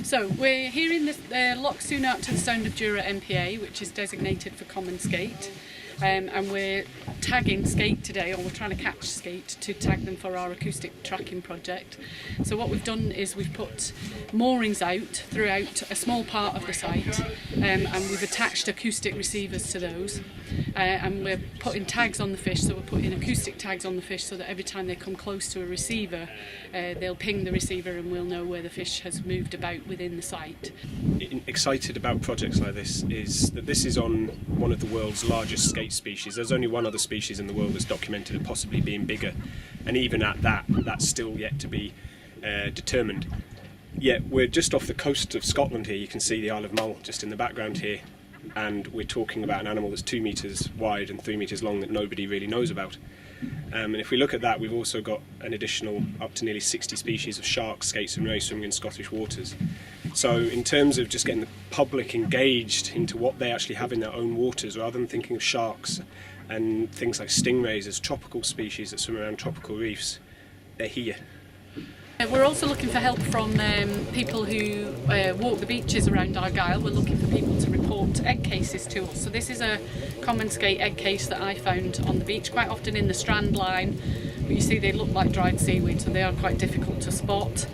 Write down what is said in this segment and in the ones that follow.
So we're here in the Loch Sunart to the Sound of Jura MPA, which is designated for common skate, and we're tagging skate today, or we're trying to catch skate to tag them for our acoustic tracking project. So what we've done is we've put moorings out throughout a small part of the site, and we've attached acoustic receivers to those, and we're putting tags on the fish. So we're putting acoustic tags on the fish so that every time they come close to a receiver, they'll ping the receiver and we'll know where the fish has moved about within the site. Excited about projects like this is that this is on one of the world's largest skate species. There's only one other species in the world that's documented it possibly being bigger, and even at that, that's still yet to be determined. Yet we're just off the coast of Scotland here. You can see the Isle of Mull just in the background here, and we're talking about an animal that's 2 metres wide and 3 metres long that nobody really knows about. And if we look at that, we've also got an additional up to nearly 60 species of sharks, skates and rays swimming in Scottish waters. So in terms of just getting the public engaged into what they actually have in their own waters, rather than thinking of sharks and things like stingrays as tropical species that swim around tropical reefs, they're here. We're also looking for help from people who walk the beaches around Argyll. We're looking for people to report egg cases to us. So this is a common skate egg case that I found on the beach, quite often in the strand line. But you see they look like dried seaweed, so they are quite difficult to spot.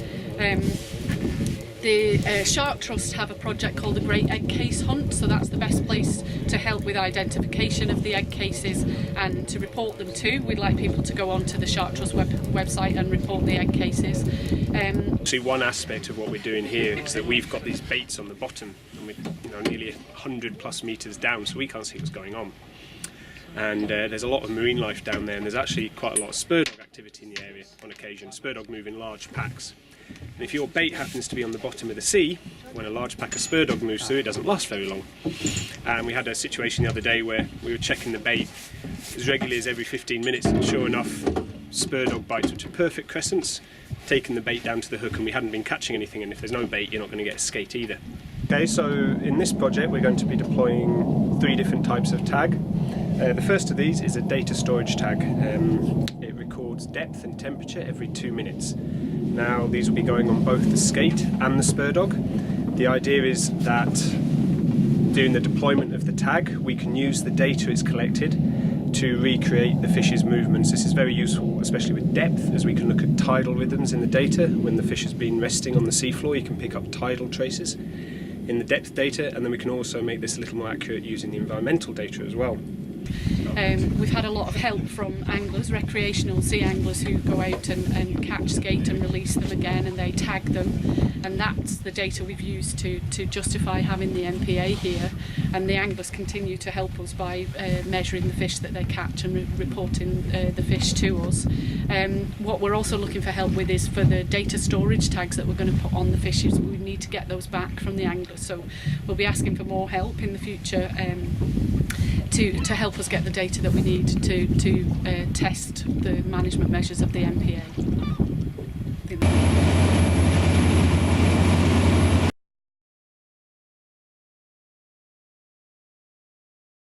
The Shark Trust have a project called the Great Egg Case Hunt, so that's the best place to help with identification of the egg cases and to report them to. We'd like people to go onto the Shark Trust website and report the egg cases. Actually, one aspect of what we're doing here is that we've got these baits on the bottom, and we're nearly 100 plus metres down, so we can't see what's going on. And there's a lot of marine life down there, and there's actually quite a lot of spurdog activity in the area on occasion. Spurdog move in large packs. And if your bait happens to be on the bottom of the sea, when a large pack of spurdog moves through, it doesn't last very long. And we had a situation the other day where we were checking the bait as regularly as every 15 minutes, and sure enough, spurdog bites, which are perfect crescents, taking the bait down to the hook, and we hadn't been catching anything, and if there's no bait, you're not going to get a skate either. Okay, so in this project we're going to be deploying 3 different types of tag. The first of these is a data storage tag. It records depth and temperature every 2 minutes. Now these will be going on both the skate and the spurdog. The idea is that during the deployment of the tag we can use the data it's collected to recreate the fish's movements. This is very useful, especially with depth, as we can look at tidal rhythms in the data. When the fish has been resting on the seafloor, you can pick up tidal traces in the depth data, and then we can also make this a little more accurate using the environmental data as well. We've had a lot of help from anglers, recreational sea anglers, who go out and catch skate and release them again, and they tag them, and that's the data we've used to justify having the MPA here. And the anglers continue to help us by measuring the fish that they catch and reporting the fish to us. What we're also looking for help with is for the data storage tags that we're going to put on the fishes. We need to get those back from the anglers, so we'll be asking for more help in the future to help us get the data that we need to test the management measures of the MPA.